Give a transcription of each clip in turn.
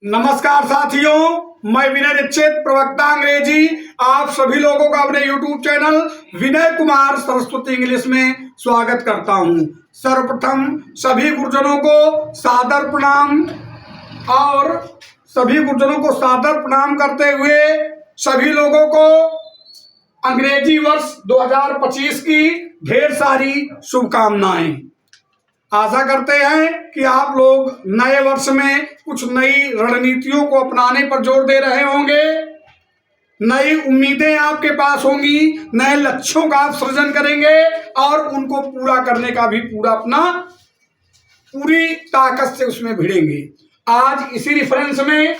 नमस्कार साथियों, मैं विनय दीक्षित, प्रवक्ता अंग्रेजी, आप सभी लोगों का अपने YouTube channel Vinay Kumar Saraswati English में स्वागत करता हूं। सर्वप्रथम सभी गुरुजनों को सादर प्रणाम और सभी गुरुजनों को सादर प्रणाम करते हुए सभी लोगों को अंग्रेजी वर्ष 2025 की ढेर सारी शुभकामनाएं। आशा करते हैं कि आप लोग नए वर्ष में कुछ नई रणनीतियों को अपनाने पर जोर दे रहे होंगे, नई उम्मीदें आपके पास होंगी, नए लक्ष्यों का आप सृजन करेंगे और उनको पूरा करने का भी पूरी ताकत से उसमें भिड़ेंगे। आज इसी रेफरेंस में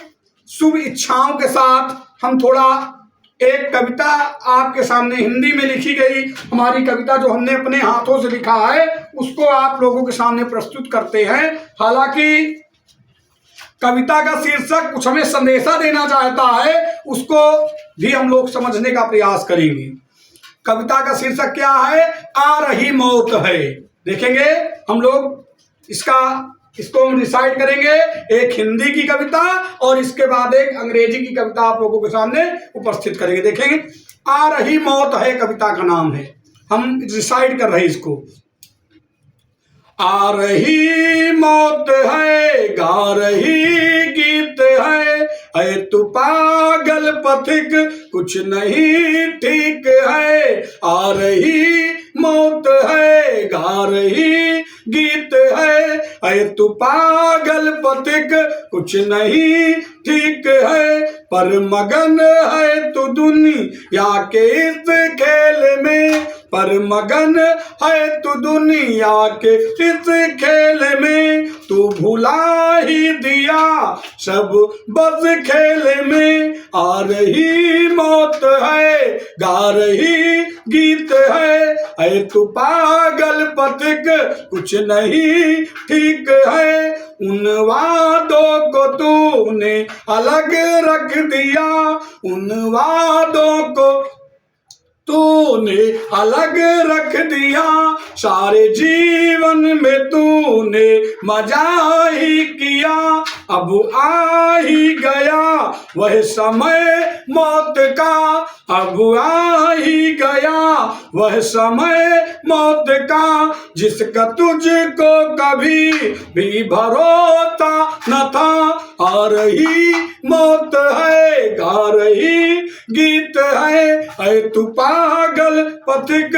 शुभ इच्छाओं के साथ हम थोड़ा एक कविता आपके सामने हिंदी में लिखी गई हमारी कविता जो हमने अपने हाथों से लिखा है उसको आप लोगों के सामने प्रस्तुत करते हैं। हालांकि कविता का शीर्षक कुछ हमें संदेशा देना चाहता है, उसको भी हम लोग समझने का प्रयास करेंगे। कविता का शीर्षक क्या है? आ रही मौत है। देखेंगे हम लोग इसको हम डिसाइड करेंगे। एक हिंदी की कविता और इसके बाद एक अंग्रेजी की कविता आप लोगों के सामने उपस्थित करेंगे। देखेंगे, आ रही मौत है कविता का नाम है, हम डिसाइड कर रहे हैं इसको। आ रही मौत है, गा रही गीत है तू पागल पथिक कुछ नहीं ठीक है। आ रही मौत है, गा रही गीत है तू पागल पथिक कुछ नहीं ठीक है। पर मगन है तू दुनिया के इस खेल में, पर मगन है तू दुनिया के इस खेल में। तू भुला ही दिया सब बस खेल में। आ रही मौत है, गा रही गीत है तू पागल पथिक कुछ नहीं ठीक है। उन वादों को तूने अलग रख दिया, उन वादों को तूने अलग रख दिया। सारे जीवन में तूने मजा ही किया। अब आ ही गया वह समय मौत का, अब आ ही गया वह समय मौत का। जिसका तुझको कभी भी भरोसा न था। आ रही मौत है, गा रही गीत है तू पागल पथिक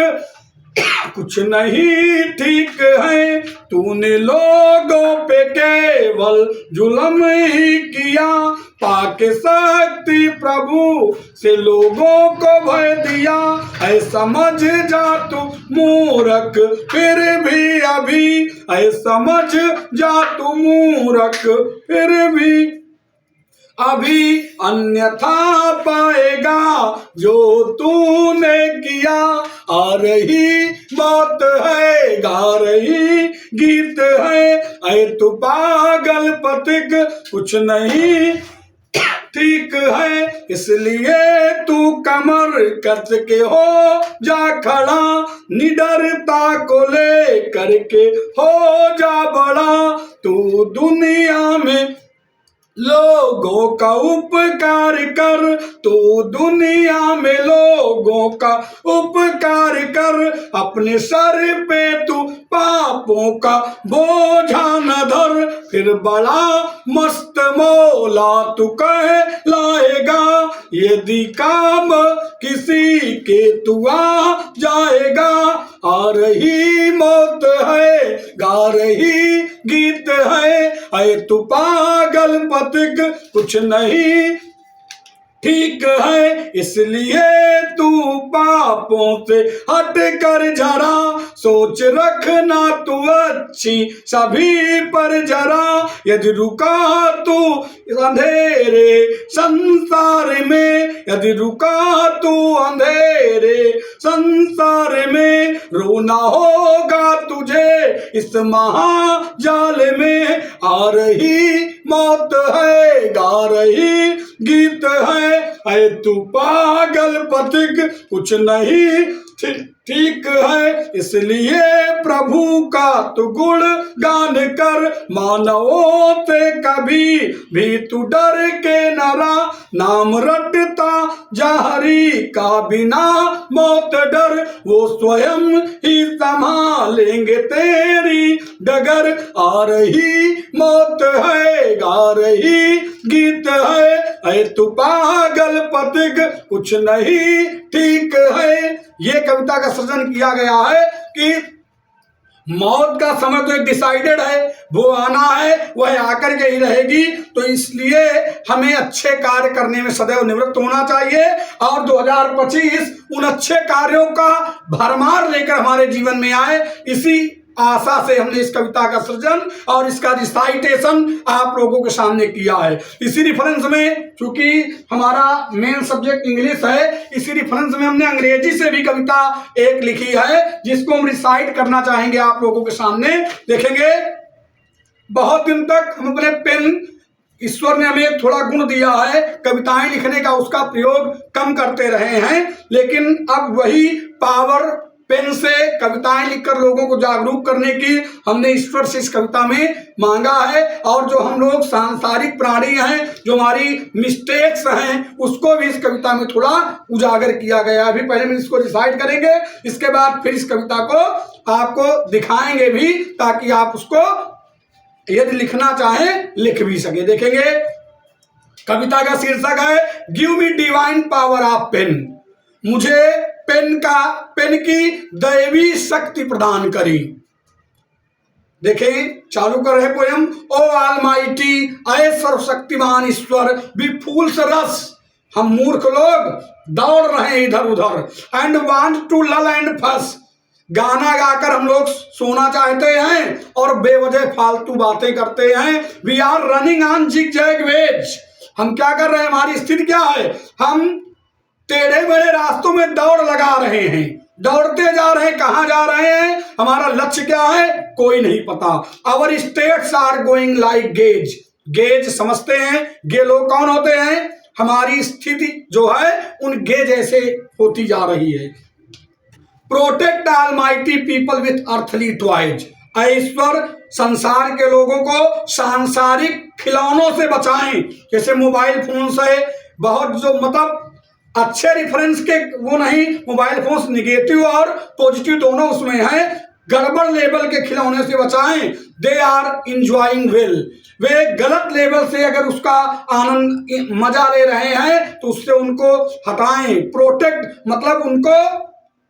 कुछ नहीं ठीक है। तूने लोगों पे केवल जुल्म ही किया। पाके शक्ति प्रभु से लोगों को भय दिया। ऐ समझ जा तू मूर्ख फिर भी अभी, ऐ समझ जा तू मूर्ख फिर भी अभी। अन्यथा पाएगा जो तूने किया। आ रही मौत है, गा रही गीत है तू पागल पथिक कुछ नहीं ठीक है। इसलिए तू कमर कस के हो जा खड़ा, निडरता को ले करके हो जा बड़ा। तू दुनिया में लोगों का उपकार कर, तू दुनिया में लोगों का उपकार कर। अपने सर पे तू पापों का बोझा न धर। फिर बड़ा मस्त मौला तू कह लाएगा। यदि काम किसी के तू आ जाएगा। आ रही मौत है, गा रही गीत है तू पागल पथिक कुछ नहीं ठीक है। इसलिए तू पापों से हट कर जरा, सोच रखना तू अच्छी सभी पर जरा। यदि रुका तू अंधेरे संसार में, यदि रुका तू अंधेरे संसार में। रोना होगा तुझे इस महाजाल में। आ रही मौत है, गा रही गीत है तू पागल पथिक कुछ नहीं ठीक है, इसलिए प्रभु का तू गुण गान कर, मानवों से कभी भी तू डर के न रहा, नाम रटता जहरी का बिना मौत डर, वो स्वयं ही संभालेंगे तेरी डगर, आ रही मौत है गा रही गीत है, ऐ तू पागल पथिक कुछ नहीं ठीक है। ये कविता का सृजन किया गया है कि मौत का समय तो एक डिसाइडेड है, वो आना है, वह आकर के ही रहेगी, तो इसलिए हमें अच्छे कार्य करने में सदैव निवृत्त होना चाहिए और 2025 उन अच्छे कार्यों का भरमार लेकर हमारे जीवन में आए, इसी आशा से हमने इस कविता का सृजन और इसका रिसाइटेशन आप लोगों के सामने किया है। इसी रिफरेंस में, चूंकि हमारा मेन सब्जेक्ट इंग्लिश है, इसी रिफरेंस में हमने अंग्रेजी से भी कविता एक लिखी है जिसको हम रिसाइट करना चाहेंगे आप लोगों के सामने। देखेंगे, बहुत दिन तक हम अपने पेन, ईश्वर ने हमें थोड़ा गुण दिया है कविताएं लिखने का, उसका प्रयोग कम करते रहे हैं, लेकिन अब वही पावर पेन से कविताएं लिखकर लोगों को जागरूक करने की हमने ईश्वर से इस कविता में मांगा है। और जो हम लोग सांसारिक प्राणी हैं, जो हमारी मिस्टेक्स हैं, उसको भी इस कविता में थोड़ा उजागर किया गया है। अभी पहले हम इसको डिसाइड करेंगे, इसके बाद फिर इस कविता को आपको दिखाएंगे भी, ताकि आप उसको यदि लिखना चाहें लिख भी सके। देखेंगे, कविता का शीर्षक है give me divine power of pain, मुझे पेन की दैवी शक्ति प्रदान करी। देखें, चालू कर रहे पोयम। ओ ऑलमाइटी, ऐ सर्वशक्तिमान ईश्वर, वी फूल्स रश, हम मूर्ख लोग दौड़ रहे हैं इधर उधर, एंड वांट टू लल एंड फस, गाना गाकर हम लोग सोना चाहते हैं और बेवजह फालतू बातें करते हैं। We are running on zigzag ways, हम क्या कर रहे हैं, हमारी स्थिति क्या है, हम टेढ़े मेढ़े रास्तों में दौड़ लगा रहे हैं, दौड़ते जा रहे हैं, कहां जा रहे हैं, हमारा लक्ष्य क्या है, कोई नहीं पता। Our states are going like gays, gays समझते हैं, गे लोग कौन होते हैं, हमारी स्थिति जो है उन गेज ऐसे होती जा रही है। Protect almighty people with earthly toys, ईश्वर संसार के लोगों को सांसारिक खिलौनों से बचाएं, जैसे मोबाइल फोन से, बहुत जो मतलब अच्छे रिफरेंस के वो नहीं, मोबाइल फोन निगेटिव और पॉजिटिव दोनों उसमें हैं, गड़बड़ लेवल के खिलौने से बचाएं। दे आर इंजॉइंग वेल, वे गलत लेवल से अगर उसका आनंद मजा ले रहे हैं तो उससे उनको हटाएं। प्रोटेक्ट मतलब उनको,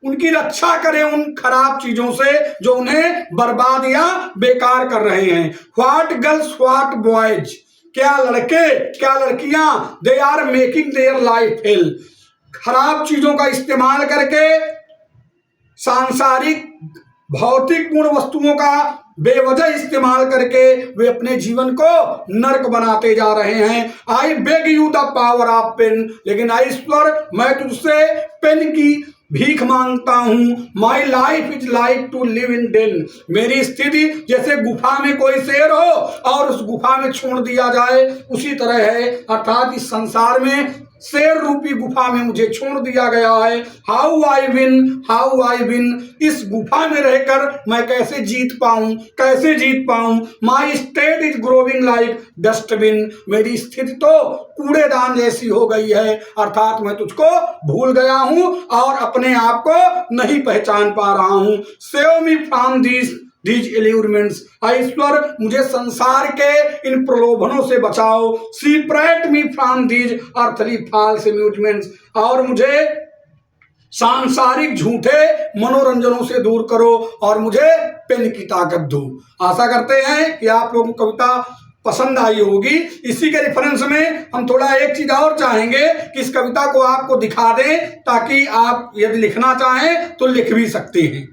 उनकी रक्षा करें उन खराब चीजों से जो उन्हें बर्बाद या बेकार कर रहे हैं। व्हाट गर्ल्स व्हाट बॉयज, क्या लड़के क्या लड़कियां, they are making their life hell, खराब चीजों का इस्तेमाल करके सांसारिक भौतिक गुण वस्तुओं का बेवजह इस्तेमाल करके वे अपने जीवन को नरक बनाते जा रहे हैं। I beg you the power of pain, लेकिन ईश्वर मैं तुझसे पेन की भीख मांगता हूं। My life is like to live in den, मेरी स्थिति जैसे गुफा में कोई शेर हो और उस गुफा में छोड़ दिया जाए उसी तरह है, अर्थात इस संसार में शेर रूपी गुफा में मुझे छोड़ दिया गया है। हाउ आई विन, इस गुफा में रहकर मैं कैसे जीत पाऊं, my state is growing like dustbin, मेरी स्थिति तो कूड़ेदान जैसी हो गई है, अर्थात मैं तुझको भूल गया हूं और अपने आप को नहीं पहचान पा रहा हूं। Save me from these allurements, ईश्वर मुझे संसार के इन प्रलोभनों से बचाओ। separate me from these earthly false amusements, और मुझे सांसारिक झूठे मनोरंजनों से दूर करो और मुझे पेन की ताकत दो। आशा करते हैं कि आप लोगों को कविता पसंद आई होगी। इसी के रेफरेंस में हम थोड़ा एक चीज और चाहेंगे कि इस कविता को आपको दिखा दें, ताकि आप यदि लिखना चाहें तो लिख भी सकते हैं।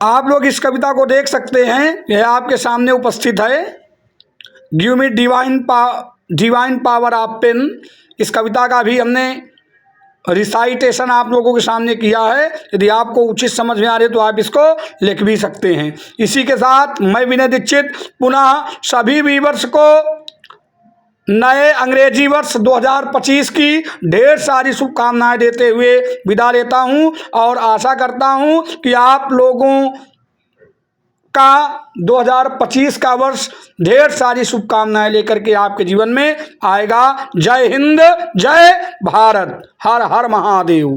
आप लोग इस कविता को देख सकते हैं, यह आपके सामने उपस्थित है। Give me divine power of pain, इस कविता का भी हमने रिसाइटेशन आप लोगों के सामने किया है। यदि आपको उचित समझ में आ रही है तो आप इसको लिख भी सकते हैं। इसी के साथ मैं विनय दीक्षित पुनः सभी व्यूअर्स को नए अंग्रेजी वर्ष 2025 की ढेर सारी शुभकामनाएं देते हुए विदा लेता हूं और आशा करता हूं कि आप लोगों का 2025 का वर्ष ढेर सारी शुभकामनाएं लेकर के आपके जीवन में आएगा। जय हिंद, जय भारत, हर हर महादेव।